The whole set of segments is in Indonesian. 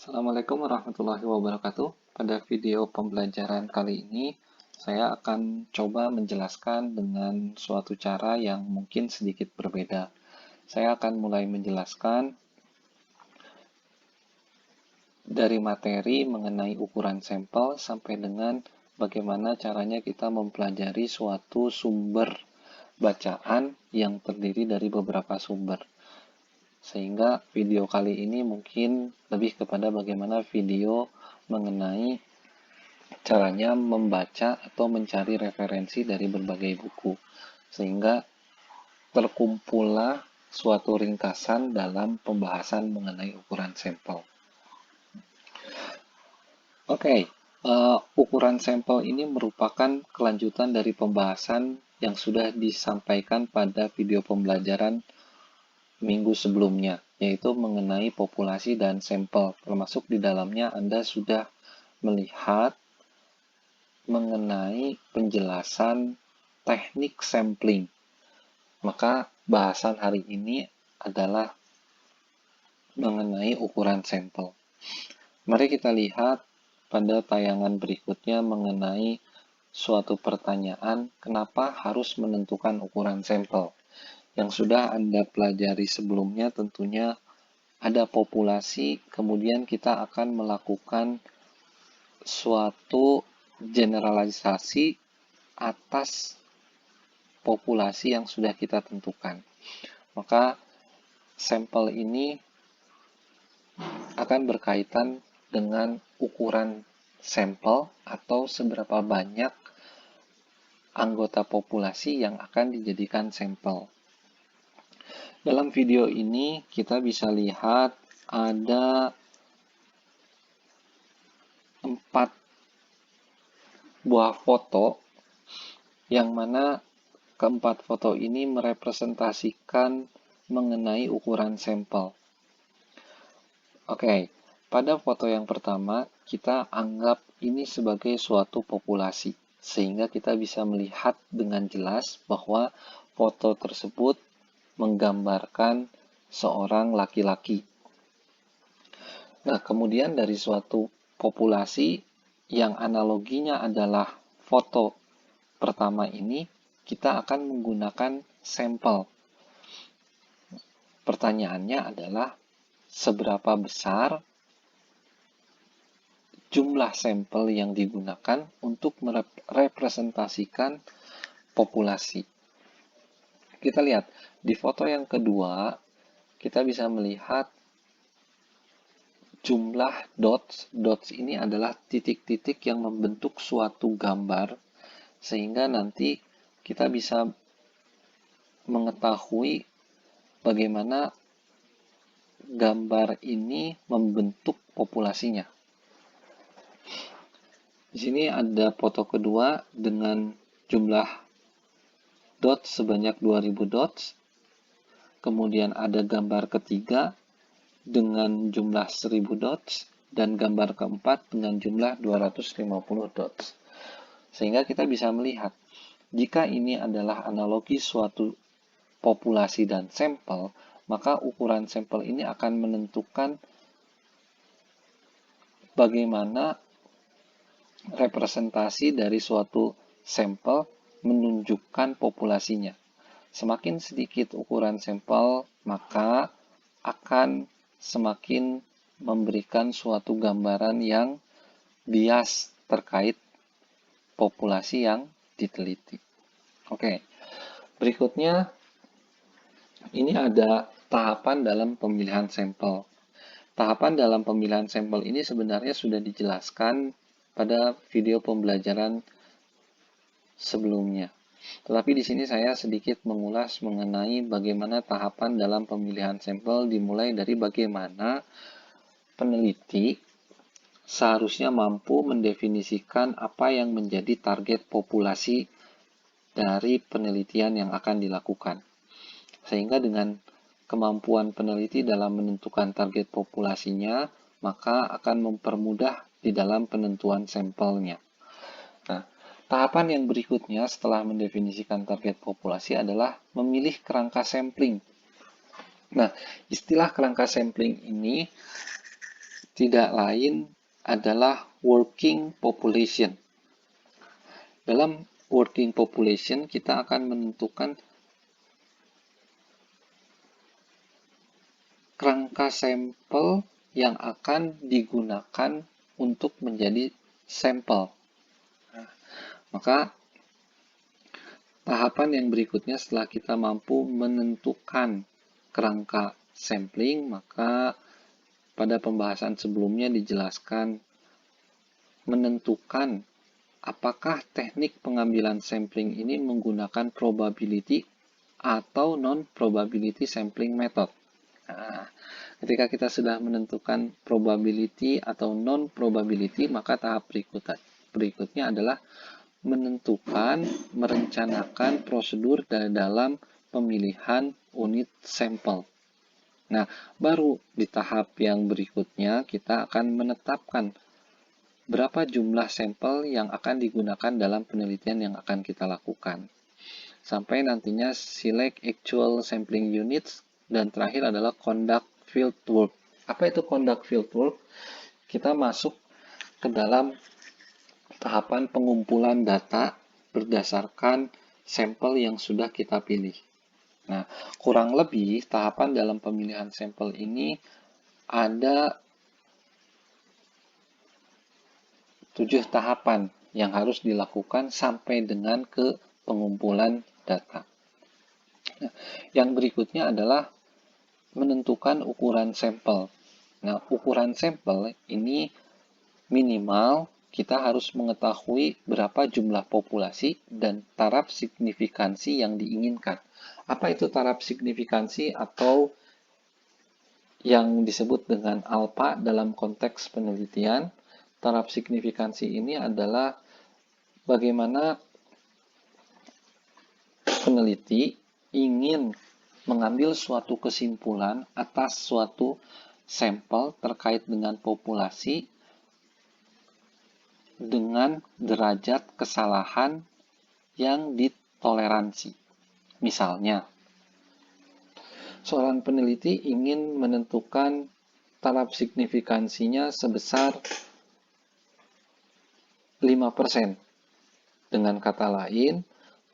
Assalamualaikum warahmatullahi wabarakatuh. Pada video pembelajaran kali ini, saya akan coba menjelaskan dengan suatu cara yang mungkin sedikit berbeda. Saya akan mulai menjelaskan dari materi mengenai ukuran sampel sampai dengan bagaimana caranya kita mempelajari suatu sumber bacaan yang terdiri dari beberapa sumber. Sehingga video kali ini mungkin lebih kepada bagaimana video mengenai caranya membaca atau mencari referensi dari berbagai buku. Sehingga terkumpullah suatu ringkasan dalam pembahasan mengenai ukuran sampel. Oke, ukuran sampel ini merupakan kelanjutan dari pembahasan yang sudah disampaikan pada video pembelajaran minggu sebelumnya, yaitu mengenai populasi dan sampel. Termasuk di dalamnya Anda sudah melihat mengenai penjelasan teknik sampling. Maka bahasan hari ini adalah mengenai ukuran sampel. Mari kita lihat pada tayangan berikutnya mengenai suatu pertanyaan, kenapa harus menentukan ukuran sampel? Yang sudah Anda pelajari sebelumnya tentunya ada populasi, kemudian kita akan melakukan suatu generalisasi atas populasi yang sudah kita tentukan. Maka sampel ini akan berkaitan dengan ukuran sampel atau seberapa banyak anggota populasi yang akan dijadikan sampel. Dalam video ini kita bisa lihat ada 4 buah foto yang mana keempat foto ini merepresentasikan mengenai ukuran sampel. Oke, pada foto yang pertama kita anggap ini sebagai suatu populasi, sehingga kita bisa melihat dengan jelas bahwa foto tersebut menggambarkan seorang laki-laki. Nah, kemudian dari suatu populasi yang analoginya adalah foto pertama ini, kita akan menggunakan sampel. Pertanyaannya adalah seberapa besar jumlah sampel yang digunakan untuk merepresentasikan populasi. Kita lihat di foto yang kedua, kita bisa melihat jumlah dots. Dots ini adalah titik-titik yang membentuk suatu gambar, sehingga nanti kita bisa mengetahui bagaimana gambar ini membentuk populasinya. Di sini ada foto kedua dengan jumlah dots sebanyak 2000 dots. Kemudian ada gambar ketiga dengan jumlah 1000 dots dan gambar keempat dengan jumlah 250 dots. Sehingga kita bisa melihat jika ini adalah analogi suatu populasi dan sampel, maka ukuran sampel ini akan menentukan bagaimana representasi dari suatu sampel menunjukkan populasinya. Semakin sedikit ukuran sampel, maka akan semakin memberikan suatu gambaran yang bias terkait populasi yang diteliti. Oke, berikutnya ini ada tahapan dalam pemilihan sampel. Tahapan dalam pemilihan sampel ini sebenarnya sudah dijelaskan pada video pembelajaran sebelumnya. Tetapi di sini saya sedikit mengulas mengenai bagaimana tahapan dalam pemilihan sampel, dimulai dari bagaimana peneliti seharusnya mampu mendefinisikan apa yang menjadi target populasi dari penelitian yang akan dilakukan. Sehingga dengan kemampuan peneliti dalam menentukan target populasinya, maka akan mempermudah di dalam penentuan sampelnya. Nah, tahapan yang berikutnya setelah mendefinisikan target populasi adalah memilih kerangka sampling. Nah, istilah kerangka sampling ini tidak lain adalah working population. Dalam working population, kita akan menentukan kerangka sampel yang akan digunakan untuk menjadi sampel. Nah, maka tahapan yang berikutnya setelah kita mampu menentukan kerangka sampling, maka pada pembahasan sebelumnya dijelaskan menentukan apakah teknik pengambilan sampling ini menggunakan probability atau non-probability sampling method. Nah, ketika kita sudah menentukan probability atau non-probability, maka tahap berikutnya adalah menentukan, merencanakan prosedur dalam pemilihan unit sampel. Nah, baru di tahap yang berikutnya kita akan menetapkan berapa jumlah sampel yang akan digunakan dalam penelitian yang akan kita lakukan. Sampai nantinya select actual sampling units, dan terakhir adalah conduct field work. Apa itu conduct field work? Kita masuk ke dalam tahapan pengumpulan data berdasarkan sampel yang sudah kita pilih. Nah, kurang lebih tahapan dalam pemilihan sampel ini ada 7 tahapan yang harus dilakukan sampai dengan ke pengumpulan data. Nah, yang berikutnya adalah menentukan ukuran sampel. Nah, ukuran sampel ini minimal kita harus mengetahui berapa jumlah populasi dan taraf signifikansi yang diinginkan. Apa itu taraf signifikansi atau yang disebut dengan alpha dalam konteks penelitian? Taraf signifikansi ini adalah bagaimana peneliti ingin mengambil suatu kesimpulan atas suatu sampel terkait dengan populasi dengan derajat kesalahan yang ditoleransi. Misalnya, seorang peneliti ingin menentukan taraf signifikansinya sebesar 5%. Dengan kata lain,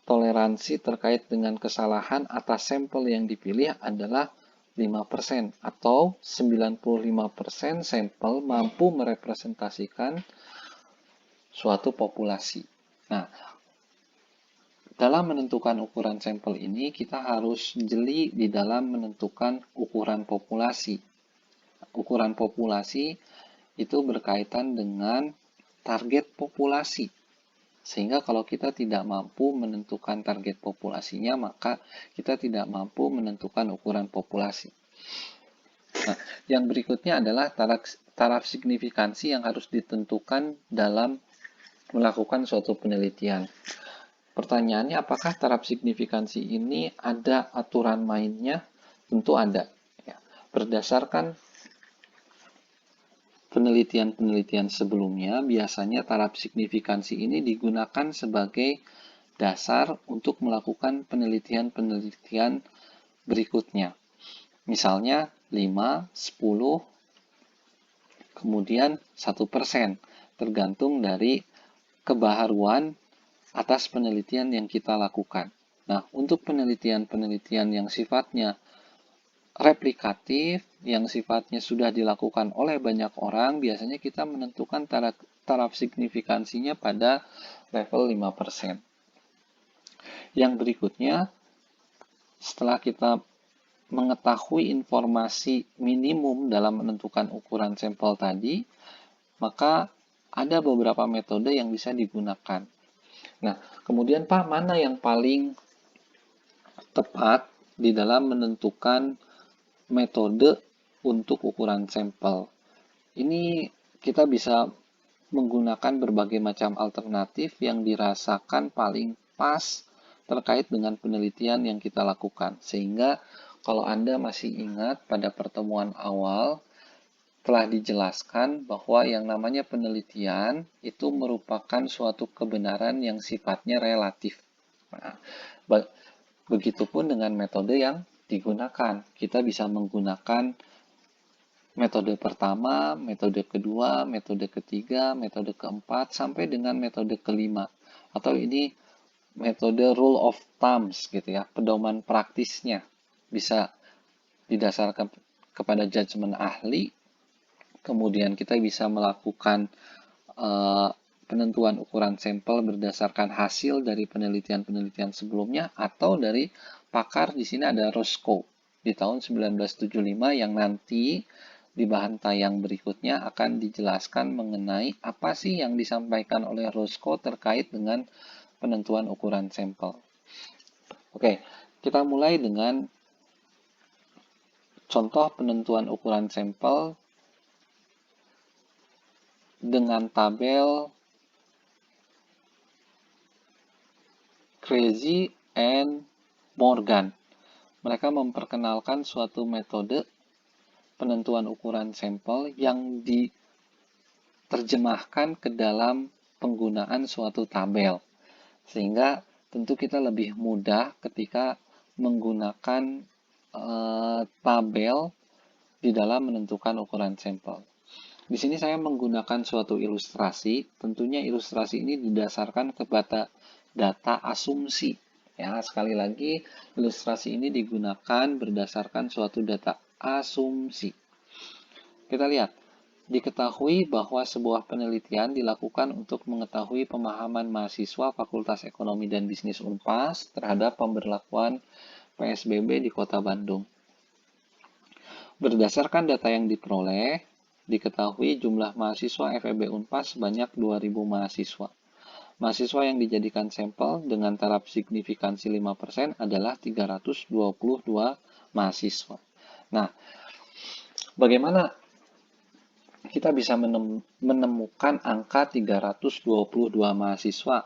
toleransi terkait dengan kesalahan atas sampel yang dipilih adalah 5%, atau 95% sampel mampu merepresentasikan suatu populasi. Nah, dalam menentukan ukuran sampel ini, kita harus jeli di dalam menentukan ukuran populasi. Ukuran populasi itu berkaitan dengan target populasi. Sehingga kalau kita tidak mampu menentukan target populasinya, maka kita tidak mampu menentukan ukuran populasi. Nah, yang berikutnya adalah taraf signifikansi yang harus ditentukan dalam melakukan suatu penelitian. Pertanyaannya, apakah taraf signifikansi ini ada aturan mainnya? Tentu ada. Ya. Berdasarkan penelitian-penelitian sebelumnya, biasanya taraf signifikansi ini digunakan sebagai dasar untuk melakukan penelitian-penelitian berikutnya. Misalnya 5, 10, kemudian 1%, tergantung dari kebaharuan atas penelitian yang kita lakukan. Nah, untuk penelitian-penelitian yang sifatnya replikatif, yang sifatnya sudah dilakukan oleh banyak orang, biasanya kita menentukan taraf signifikansinya pada level 5%. Yang berikutnya, setelah kita mengetahui informasi minimum dalam menentukan ukuran sampel tadi, maka ada beberapa metode yang bisa digunakan. Nah, kemudian Pak, mana yang paling tepat di dalam menentukan metode untuk ukuran sampel? Ini kita bisa menggunakan berbagai macam alternatif yang dirasakan paling pas terkait dengan penelitian yang kita lakukan. Sehingga kalau Anda masih ingat pada pertemuan awal, telah dijelaskan bahwa yang namanya penelitian itu merupakan suatu kebenaran yang sifatnya relatif. Nah, begitupun dengan metode yang digunakan. Kita bisa menggunakan Metode pertama, metode kedua, metode ketiga, metode keempat, sampai dengan metode kelima. Atau ini metode rule of thumbs gitu ya, pedoman praktisnya. Bisa didasarkan kepada judgement ahli, kemudian kita bisa melakukan uh, penentuan ukuran sampel berdasarkan hasil dari penelitian-penelitian sebelumnya, atau dari pakar. Di sini ada Roscoe di tahun 1975 yang nanti di bahan tayang berikutnya akan dijelaskan mengenai apa sih yang disampaikan oleh Roscoe terkait dengan penentuan ukuran sampel. Oke, kita mulai dengan contoh penentuan ukuran sampel dengan tabel Crazy and Morgan. Mereka memperkenalkan suatu metode penentuan ukuran sampel yang diterjemahkan ke dalam penggunaan suatu tabel. Sehingga tentu kita lebih mudah ketika menggunakan tabel di dalam menentukan ukuran sampel. Di sini saya menggunakan suatu ilustrasi. Tentunya ilustrasi ini didasarkan kepada data asumsi. Ya, sekali lagi ilustrasi ini digunakan berdasarkan suatu data asumsi. Kita lihat, diketahui bahwa sebuah penelitian dilakukan untuk mengetahui pemahaman mahasiswa Fakultas Ekonomi dan Bisnis Unpas terhadap pemberlakuan PSBB di Kota Bandung. Berdasarkan data yang diperoleh, diketahui jumlah mahasiswa FEB Unpas sebanyak 2.000 mahasiswa. Mahasiswa yang dijadikan sampel dengan taraf signifikansi 5% adalah 322 mahasiswa. Nah, bagaimana kita bisa menemukan angka 322 mahasiswa?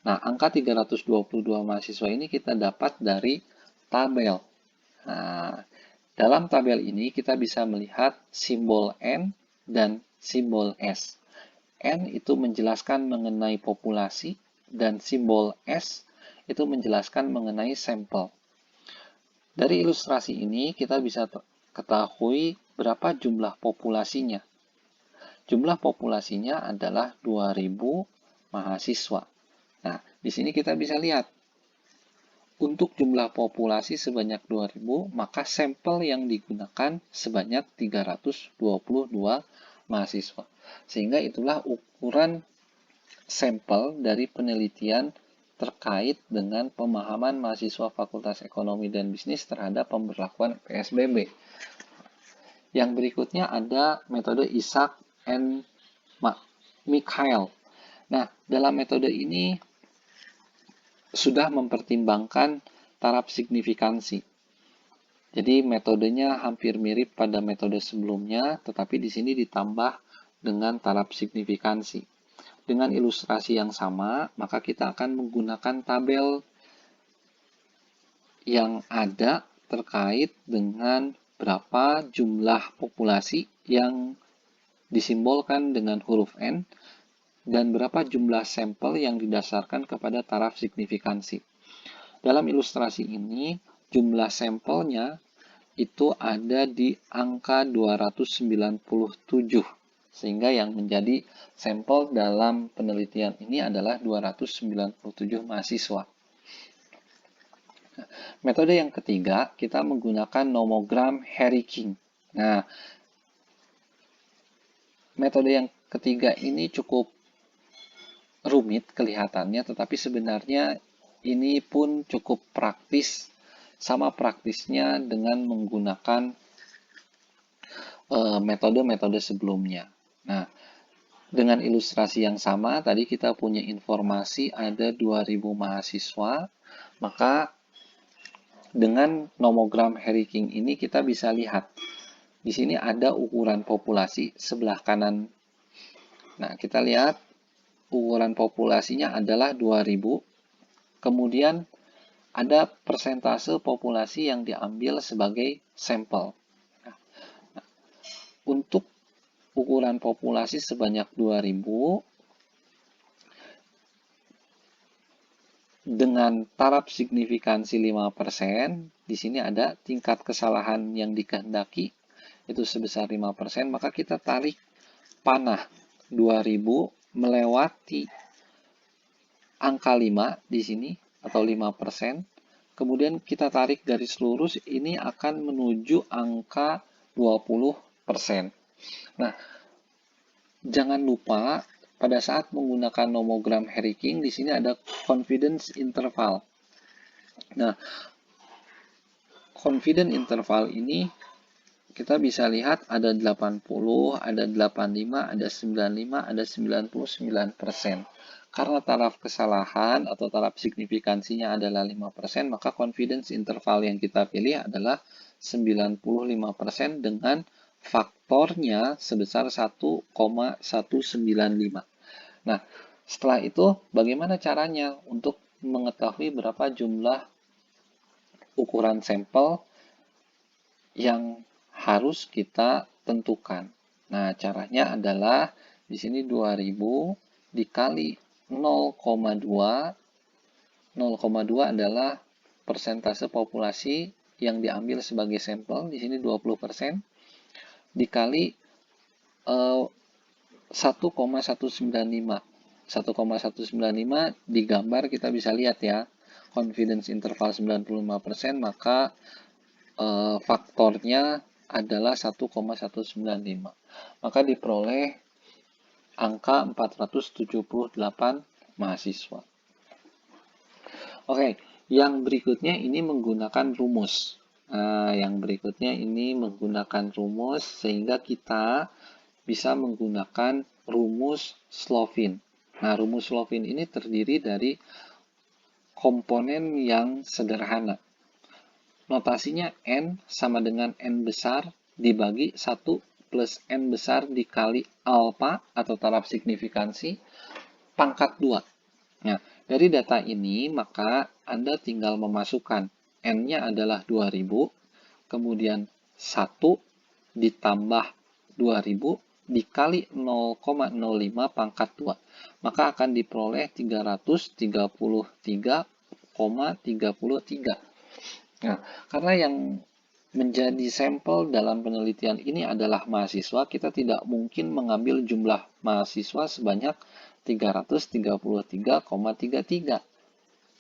Nah, angka 322 mahasiswa ini kita dapat dari tabel. Nah, dalam tabel ini kita bisa melihat simbol N dan simbol S. N itu menjelaskan mengenai populasi dan simbol S itu menjelaskan mengenai sampel. Dari ilustrasi ini kita bisa ketahui berapa jumlah populasinya. Jumlah populasinya adalah 2.000 mahasiswa. Nah, di sini kita bisa lihat untuk jumlah populasi sebanyak 2.000, maka sampel yang digunakan sebanyak 322 mahasiswa. Sehingga itulah ukuran sampel dari penelitian terkait dengan pemahaman mahasiswa Fakultas Ekonomi dan Bisnis terhadap pemberlakuan PSBB. Yang berikutnya ada metode Isaac and Mikhail. Nah, dalam metode ini sudah mempertimbangkan taraf signifikansi. Jadi metodenya hampir mirip pada metode sebelumnya, tetapi di sini ditambah dengan taraf signifikansi. Dengan ilustrasi yang sama, maka kita akan menggunakan tabel yang ada terkait dengan berapa jumlah populasi yang disimbolkan dengan huruf N dan berapa jumlah sampel yang didasarkan kepada taraf signifikansi. Dalam ilustrasi ini, jumlah sampelnya itu ada di angka 297, sehingga yang menjadi sampel dalam penelitian ini adalah 297 mahasiswa. Metode yang ketiga, kita menggunakan nomogram Harry King. Nah, metode yang ketiga ini cukup rumit kelihatannya, tetapi sebenarnya ini pun cukup praktis, sama praktisnya dengan menggunakan metode-metode sebelumnya. Nah, dengan ilustrasi yang sama, tadi kita punya informasi ada 2.000 mahasiswa, maka dengan nomogram Harry King ini kita bisa lihat, di sini ada ukuran populasi sebelah kanan. Nah, kita lihat ukuran populasinya adalah 2.000, kemudian ada persentase populasi yang diambil sebagai sampel. Nah, untuk ukuran populasi sebanyak 2.000 dengan taraf signifikansi 5%, di sini ada tingkat kesalahan yang dikehendaki itu sebesar 5%, maka kita tarik panah 2000 melewati angka 5 di sini atau 5%. Kemudian kita tarik garis lurus, ini akan menuju angka 20%. Nah, jangan lupa pada saat menggunakan nomogram Harry King, di sini ada confidence interval. Nah, confidence interval ini kita bisa lihat ada 80, ada 85, ada 95, ada 99%. Karena taraf kesalahan atau taraf signifikansinya adalah 5%, maka confidence interval yang kita pilih adalah 95% dengan faktornya sebesar 1,195. Nah, setelah itu bagaimana caranya untuk mengetahui berapa jumlah ukuran sampel yang harus kita tentukan? Nah, caranya adalah di sini 2000 dikali 0,2. 0,2 adalah persentase populasi yang diambil sebagai sampel, di sini 20%, dikali 1,195. 1,195 digambar kita bisa lihat ya, confidence interval 95%, maka faktornya adalah 1,195. Maka diperoleh angka 478 mahasiswa. Oke, yang berikutnya ini menggunakan rumus. Nah, yang berikutnya ini menggunakan rumus sehingga kita bisa menggunakan rumus Slovin. Nah, rumus Slovin ini terdiri dari komponen yang sederhana. Notasinya N sama dengan N besar dibagi 1 plus N besar dikali alfa atau taraf signifikansi pangkat 2. Nah, dari data ini maka Anda tinggal memasukkan N-nya adalah 2000, kemudian 1 ditambah 2000 dikali 0,05 pangkat 2. Maka akan diperoleh 333,33. Nah, karena yang menjadi sampel dalam penelitian ini adalah mahasiswa, kita tidak mungkin mengambil jumlah mahasiswa sebanyak 333,33.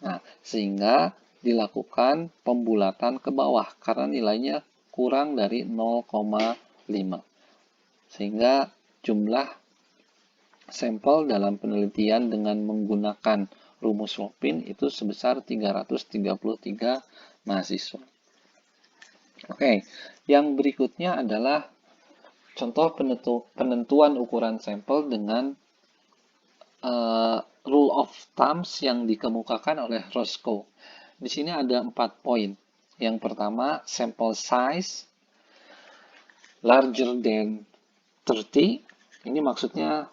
Nah, sehingga dilakukan pembulatan ke bawah karena nilainya kurang dari 0,5. Sehingga jumlah sampel dalam penelitian dengan menggunakan rumus Slovin itu sebesar 333 mahasiswa. Oke, yang berikutnya adalah contoh penentuan ukuran sampel dengan rule of thumbs yang dikemukakan oleh Roscoe. Di sini ada 4 poin. Yang pertama, sample size larger than 30. Ini maksudnya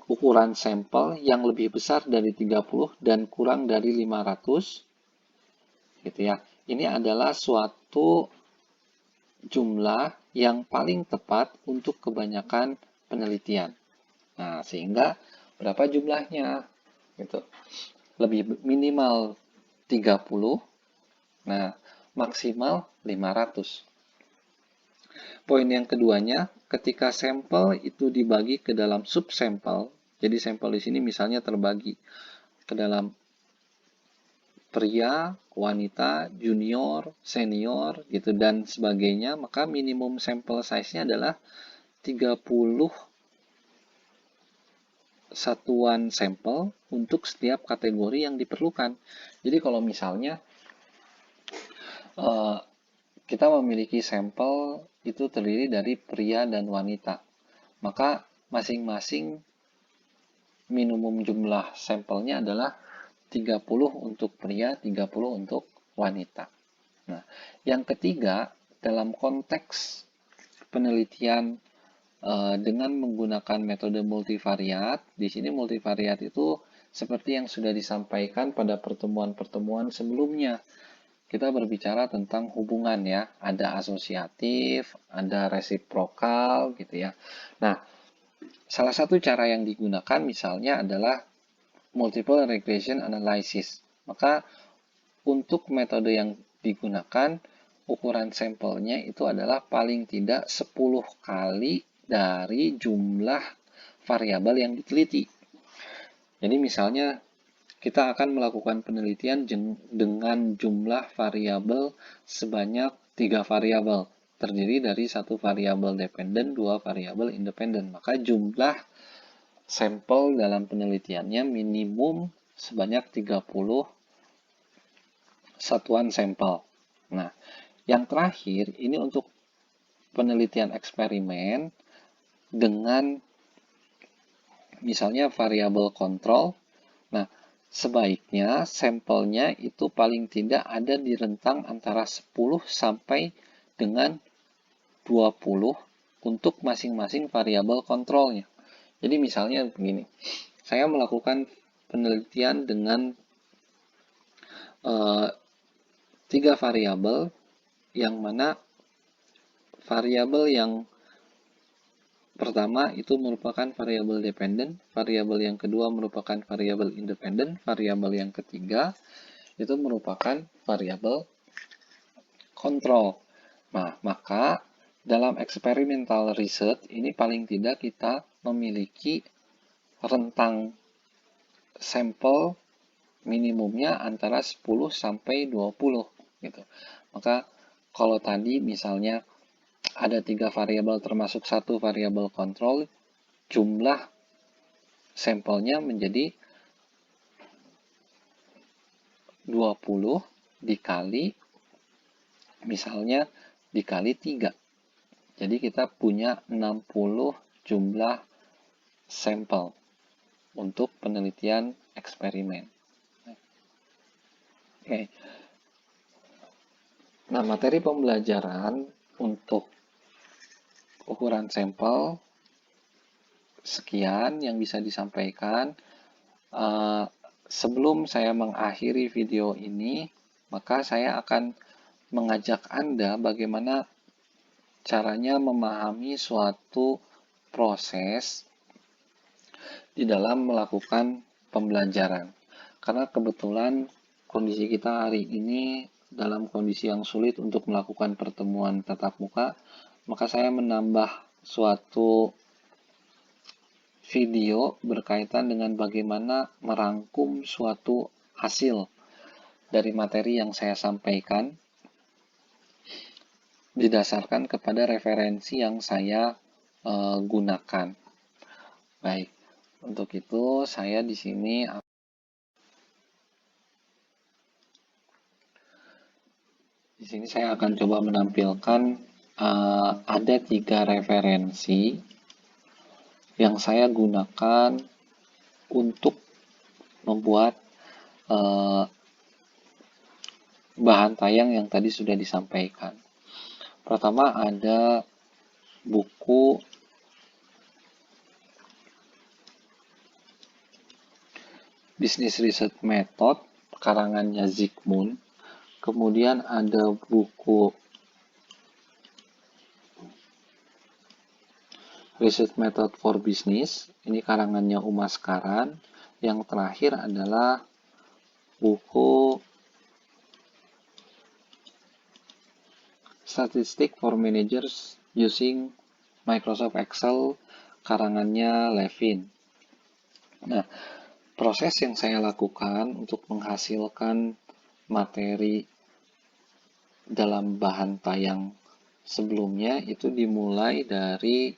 ukuran sampel yang lebih besar dari 30 dan kurang dari 500. Gitu ya. Ini adalah suatu jumlah yang paling tepat untuk kebanyakan penelitian. Nah, sehingga berapa jumlahnya? Gitu. Lebih minimal 30, nah maksimal 500. Poin yang keduanya, ketika sampel itu dibagi ke dalam subsampel, jadi sampel di sini misalnya terbagi ke dalam pria, wanita, junior, senior, gitu dan sebagainya, maka minimum sampel size-nya adalah 30 satuan sampel untuk setiap kategori yang diperlukan. Jadi kalau misalnya kita memiliki sampel itu terdiri dari pria dan wanita, maka masing-masing minimum jumlah sampelnya adalah 30 untuk pria, 30 untuk wanita. Nah, yang ketiga, dalam konteks penelitian dengan menggunakan metode multivariat, di sini multivariat itu seperti yang sudah disampaikan pada pertemuan-pertemuan sebelumnya. Kita berbicara tentang hubungan ya, ada asosiatif, ada resiprokal gitu ya. Nah, salah satu cara yang digunakan misalnya adalah multiple regression analysis. Maka untuk metode yang digunakan ukuran sampelnya itu adalah paling tidak 10 kali dari jumlah variabel yang diteliti. Jadi misalnya kita akan melakukan penelitian dengan jumlah variabel sebanyak 3 variabel, terdiri dari 1 variabel dependen, 2 variabel independen. Maka jumlah sampel dalam penelitiannya minimum sebanyak 30 satuan sampel. Nah, yang terakhir ini untuk penelitian eksperimen dengan misalnya variabel kontrol. Nah, sebaiknya sampelnya itu paling tidak ada di rentang antara 10 sampai dengan 20 untuk masing-masing variabel kontrolnya. Jadi misalnya begini, saya melakukan penelitian dengan 3 variabel, yang mana variabel yang pertama itu merupakan variabel dependen, variabel yang kedua merupakan variabel independen, variabel yang ketiga itu merupakan variabel kontrol. Nah, maka dalam experimental research ini paling tidak kita memiliki rentang sampel minimumnya antara 10 sampai 20 gitu. Maka kalau tadi misalnya ada 3 variabel termasuk 1 variabel kontrol, jumlah sampelnya menjadi 20 dikali misalnya dikali 3. Jadi kita punya 60 jumlah sampel untuk penelitian eksperimen. Oke. Nah, materi pembelajaran untuk ukuran sampel sekian yang bisa disampaikan. Sebelum saya mengakhiri video ini, maka saya akan mengajak Anda bagaimana caranya memahami suatu proses di dalam melakukan pembelajaran. Karena kebetulan kondisi kita hari ini dalam kondisi yang sulit untuk melakukan pertemuan tatap muka, maka saya menambah suatu video berkaitan dengan bagaimana merangkum suatu hasil dari materi yang saya sampaikan didasarkan kepada referensi yang saya gunakan. Baik, untuk itu saya di sini saya akan coba menampilkan ada 3 referensi yang saya gunakan untuk membuat bahan tayang yang tadi sudah disampaikan. Pertama ada buku Business Research Method karangannya Zygmunt. Kemudian ada buku Research Method for Business, ini karangannya Umas Karan. Yang terakhir adalah buku Statistics for Managers Using Microsoft Excel, karangannya Levin. Nah, proses yang saya lakukan untuk menghasilkan materi dalam bahan tayang sebelumnya itu dimulai dari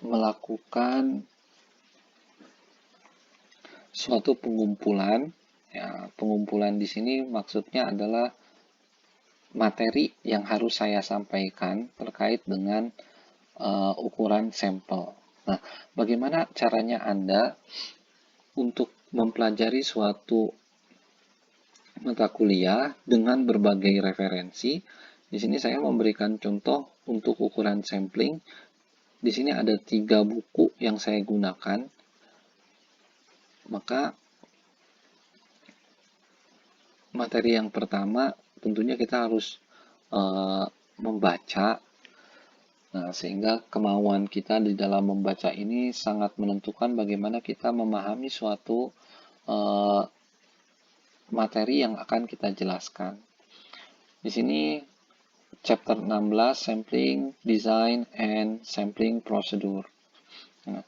melakukan suatu pengumpulan. Ya, pengumpulan di sini maksudnya adalah materi yang harus saya sampaikan terkait dengan ukuran sampel. Nah, bagaimana caranya Anda untuk mempelajari suatu mata kuliah dengan berbagai referensi? Di sini saya memberikan contoh untuk ukuran sampling. Di sini ada 3 buku yang saya gunakan. Maka materi yang pertama tentunya kita harus membaca. Nah, sehingga kemauan kita di dalam membaca ini sangat menentukan bagaimana kita memahami suatu materi yang akan kita jelaskan. Di sini chapter 16, Sampling, Design, and Sampling Procedure. Nah,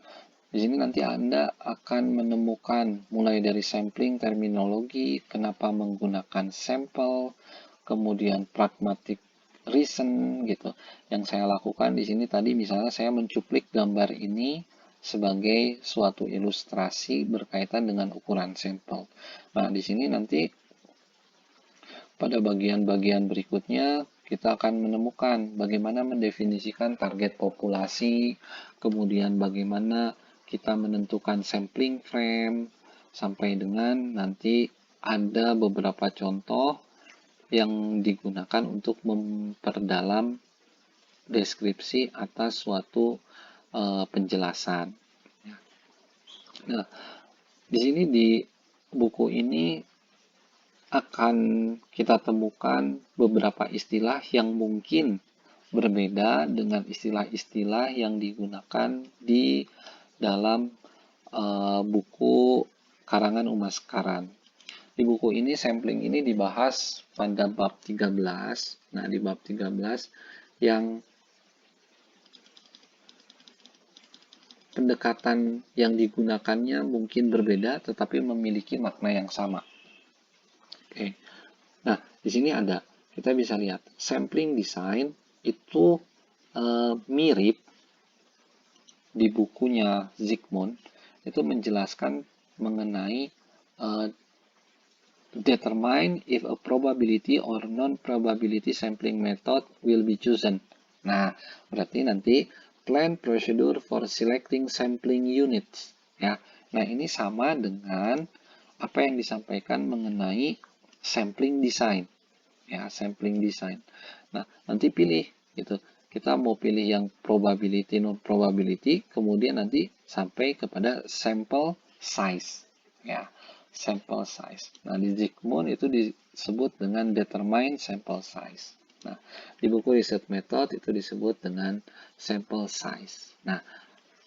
di sini nanti Anda akan menemukan mulai dari sampling terminologi, kenapa menggunakan sampel, kemudian pragmatic reason gitu. Yang saya lakukan di sini tadi misalnya saya mencuplik gambar ini sebagai suatu ilustrasi berkaitan dengan ukuran sampel. Nah, di sini nanti pada bagian-bagian berikutnya kita akan menemukan bagaimana mendefinisikan target populasi, kemudian bagaimana kita menentukan sampling frame, sampai dengan nanti ada beberapa contoh yang digunakan untuk memperdalam deskripsi atas suatu penjelasan. Nah, di sini di buku ini akan kita temukan beberapa istilah yang mungkin berbeda dengan istilah-istilah yang digunakan di dalam buku karangan Umas Karan. Di buku ini sampling ini dibahas pada bab 13. Nah, di bab 13 yang pendekatan yang digunakannya mungkin berbeda tetapi memiliki makna yang sama. Oke. Nah, di sini ada, kita bisa lihat, sampling design itu mirip di bukunya Zygmunt, itu menjelaskan mengenai determine if a probability or non-probability sampling method will be chosen. Nah, berarti nanti plan procedure for selecting sampling units. Ya, nah ini sama dengan apa yang disampaikan mengenai sampling design. Ya, sampling design. Nah, nanti pilih gitu. Kita mau pilih yang probability, non-probability, kemudian nanti sampai kepada sample size. Ya, sample size. Nah, di Zygmunt itu disebut dengan determine sample size. Nah, di buku research method itu disebut dengan sample size. Nah,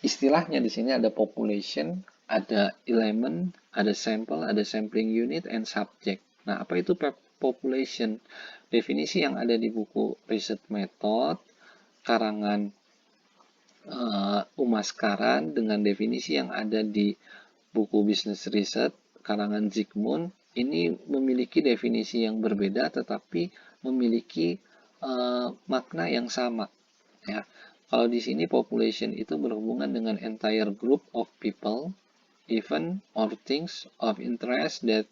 istilahnya di sini ada population, ada element, ada sample, ada sampling unit, and subject. Nah, apa itu population? Definisi yang ada di buku research method karangan Umas Karan dengan definisi yang ada di buku business research karangan Zygmunt ini memiliki definisi yang berbeda tetapi memiliki makna yang sama. Ya, kalau di sini population itu berhubungan dengan entire group of people, event or things of interest that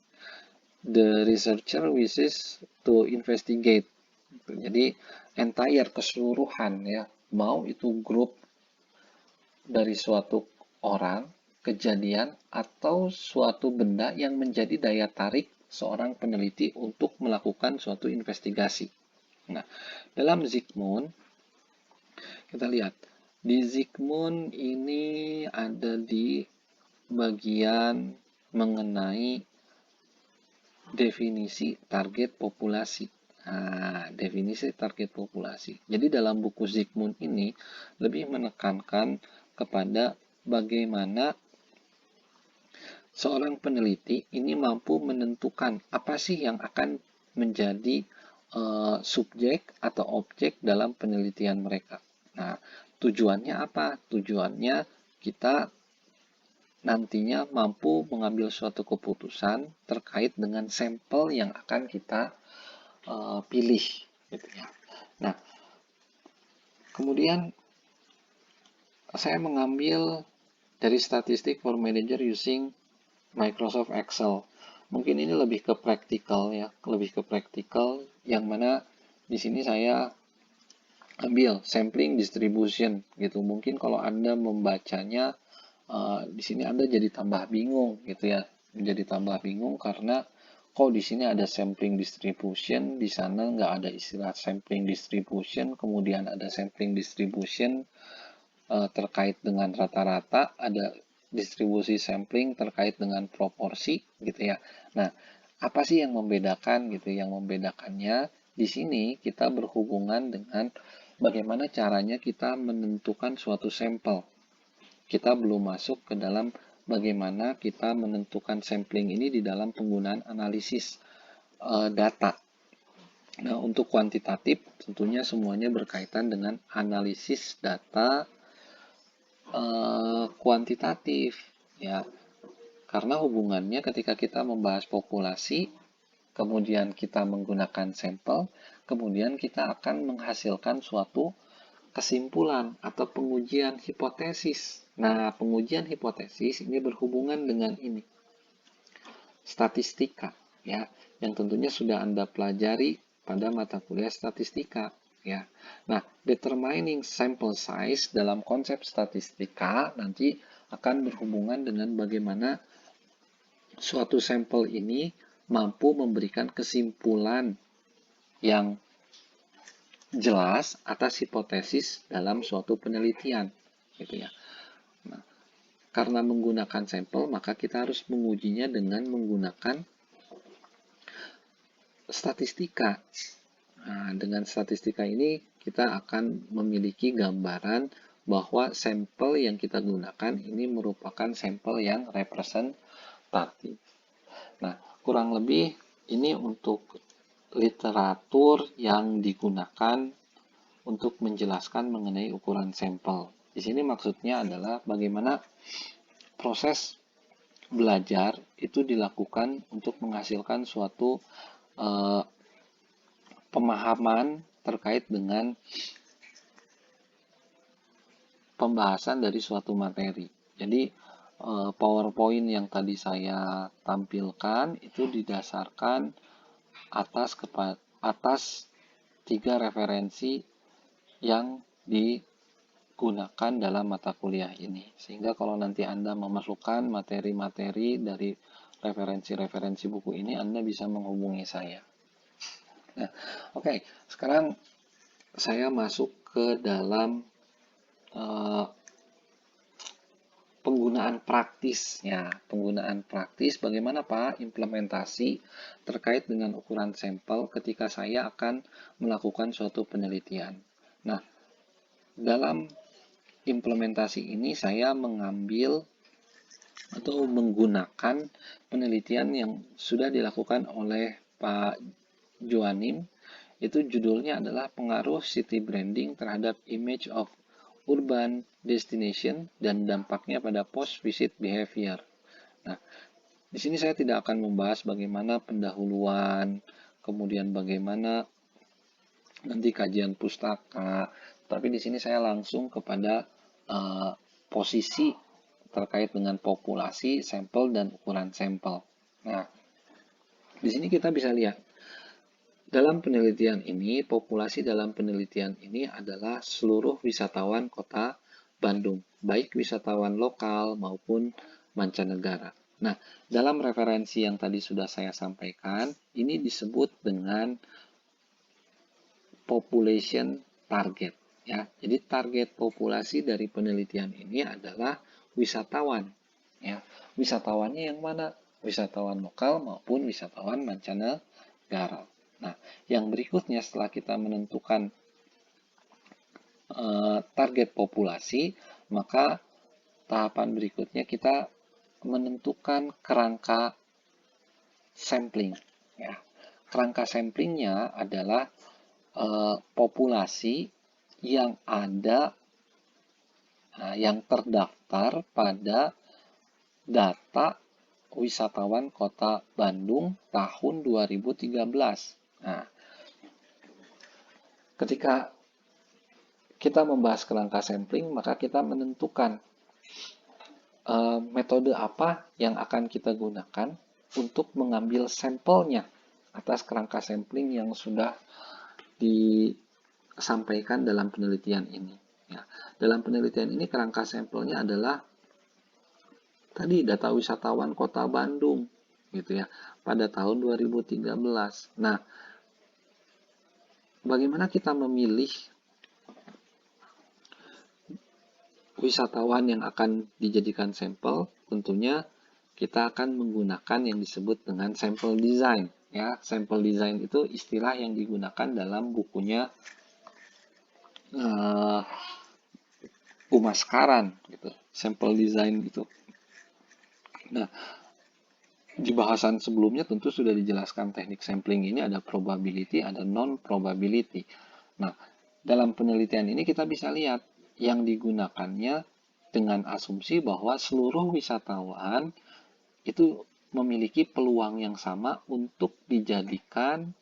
the researcher wishes to investigate. Jadi entire keseluruhan ya, mau itu grup dari suatu orang, kejadian, atau suatu benda yang menjadi daya tarik seorang peneliti untuk melakukan suatu investigasi. Nah, dalam Zygmunt, kita lihat, di Zygmunt ini ada di bagian mengenai definisi target populasi. Nah, definisi target populasi. Jadi dalam buku Zygmunt ini lebih menekankan kepada bagaimana seorang peneliti ini mampu menentukan apa sih yang akan menjadi subjek atau objek dalam penelitian mereka. Nah, tujuannya apa? Tujuannya kita nantinya mampu mengambil suatu keputusan terkait dengan sampel yang akan kita pilih. Gitu ya. Nah, kemudian saya mengambil dari statistik for manager using Microsoft Excel. Mungkin ini lebih ke praktikal ya, lebih ke praktikal yang mana di sini saya ambil sampling distribution gitu. Mungkin kalau Anda membacanya di sini Anda jadi tambah bingung gitu ya. Jadi tambah bingung karena kok di sini ada sampling distribution, di sana nggak ada istilah sampling distribution, kemudian ada sampling distribution terkait dengan rata-rata, ada distribusi sampling terkait dengan proporsi gitu ya. Nah, apa sih yang membedakan gitu? Yang membedakannya di sini kita berhubungan dengan bagaimana caranya kita menentukan suatu sampel. Kita belum masuk ke dalam bagaimana kita menentukan sampling ini di dalam penggunaan analisis data. Nah, untuk kuantitatif tentunya semuanya berkaitan dengan analisis data kuantitatif, ya. Karena hubungannya ketika kita membahas populasi, kemudian kita menggunakan sampel, kemudian kita akan menghasilkan suatu kesimpulan atau pengujian hipotesis. Nah, pengujian hipotesis ini berhubungan dengan ini, statistika, ya, yang tentunya sudah Anda pelajari pada mata kuliah statistika, ya. Nah, determining sample size dalam konsep statistika nanti akan berhubungan dengan bagaimana suatu sampel ini mampu memberikan kesimpulan yang jelas atas hipotesis dalam suatu penelitian, gitu ya. Nah, karena menggunakan sampel, maka kita harus mengujinya dengan menggunakan statistika. Nah, dengan statistika ini kita akan memiliki gambaran bahwa sampel yang kita gunakan ini merupakan sampel yang representatif. Nah, kurang lebih ini untuk literatur yang digunakan untuk menjelaskan mengenai ukuran sampel. Di sini maksudnya adalah bagaimana proses belajar itu dilakukan untuk menghasilkan suatu pemahaman terkait dengan pembahasan dari suatu materi. Jadi PowerPoint yang tadi saya tampilkan itu didasarkan atas 3 referensi yang digunakan dalam mata kuliah ini. Sehingga kalau nanti Anda memerlukan materi-materi dari referensi-referensi buku ini, Anda bisa menghubungi saya. Nah, oke. Sekarang saya masuk ke dalam penggunaan praktis. Ya, penggunaan praktis bagaimana Pak implementasi terkait dengan ukuran sampel ketika saya akan melakukan suatu penelitian. Nah, dalam implementasi ini saya mengambil atau menggunakan penelitian yang sudah dilakukan oleh Pak Joanim. Itu judulnya adalah pengaruh city branding terhadap image of urban destination dan dampaknya pada post-visit behavior. Nah, di sini saya tidak akan membahas bagaimana pendahuluan, kemudian bagaimana nanti kajian pustaka, tapi di sini saya langsung kepada posisi terkait dengan populasi, sampel, dan ukuran sampel. Nah, di sini kita bisa lihat dalam penelitian ini, populasi dalam penelitian ini adalah seluruh wisatawan kota Bandung, baik wisatawan lokal maupun mancanegara. Nah, dalam referensi yang tadi sudah saya sampaikan, ini disebut dengan population target. Ya, jadi target populasi dari penelitian ini adalah wisatawan. Ya, wisatawannya yang mana? Wisatawan lokal maupun wisatawan mancanegara. Nah, yang berikutnya setelah kita menentukan target populasi, maka tahapan berikutnya kita menentukan kerangka sampling. Ya. Kerangka samplingnya adalah populasi yang ada, yang terdaftar pada data wisatawan kota Bandung tahun 2013. Nah, ketika kita membahas kerangka sampling, maka kita menentukan metode apa yang akan kita gunakan untuk mengambil sampelnya atas kerangka sampling yang sudah disampaikan dalam penelitian ini. Ya, dalam penelitian ini kerangka sampelnya adalah tadi data wisatawan kota Bandung, gitu ya, pada tahun 2013. Nah, bagaimana kita memilih wisatawan yang akan dijadikan sampel? Tentunya kita akan menggunakan yang disebut dengan sample design. Ya, sample design itu istilah yang digunakan dalam bukunya Umas Karan, gitu. Sample design itu. Nah, di bahasan sebelumnya tentu sudah dijelaskan teknik sampling ini ada probability, ada non-probability. Nah, dalam penelitian ini kita bisa lihat yang digunakannya dengan asumsi bahwa seluruh wisatawan itu memiliki peluang yang sama untuk dijadikan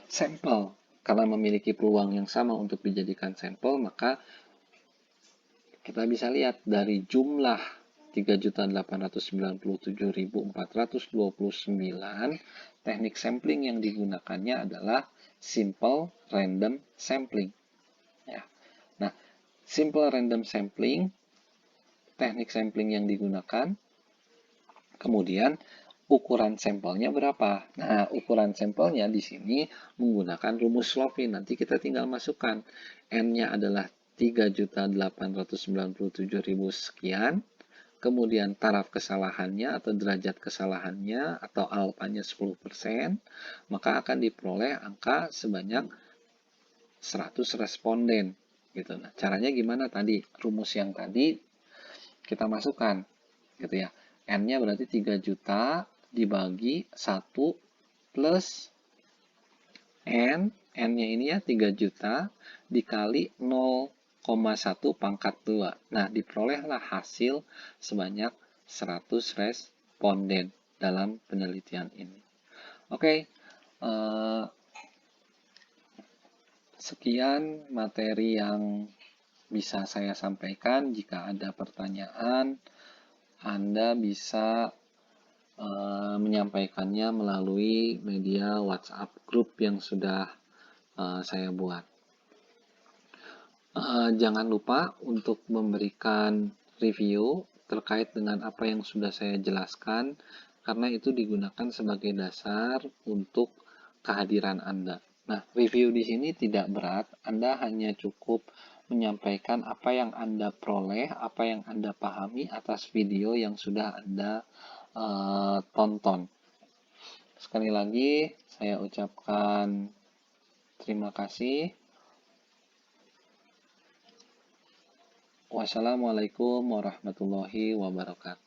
sampel. Karena memiliki peluang yang sama untuk dijadikan sampel, maka kita bisa lihat dari jumlah 3.897.429 teknik sampling yang digunakannya adalah simple random sampling. Ya. Nah, simple random sampling, teknik sampling yang digunakan, kemudian ukuran sampelnya berapa? Nah, ukuran sampelnya di sini menggunakan rumus Slovin. Nanti kita tinggal masukkan. N-nya adalah 3.897.000 sekian. Kemudian taraf kesalahannya atau derajat kesalahannya atau alfanya 10%, maka akan diperoleh angka sebanyak 100 responden. Gitu. Nah, caranya gimana tadi? Rumus yang tadi kita masukkan. Gitu ya. N-nya berarti 3 juta dibagi 1 plus N. N-nya ini ya 3 juta dikali 0,1 pangkat 2. Nah, diperolehlah hasil sebanyak 100 responden dalam penelitian ini. Oke, sekian materi yang bisa saya sampaikan. Jika ada pertanyaan, Anda bisa menyampaikannya melalui media WhatsApp grup yang sudah saya buat. Jangan lupa untuk memberikan review terkait dengan apa yang sudah saya jelaskan, karena itu digunakan sebagai dasar untuk kehadiran Anda. Nah, review di sini tidak berat, Anda hanya cukup menyampaikan apa yang Anda peroleh, apa yang Anda pahami atas video yang sudah Anda tonton. Sekali lagi, saya ucapkan terima kasih. Wassalamualaikum warahmatullahi wabarakatuh.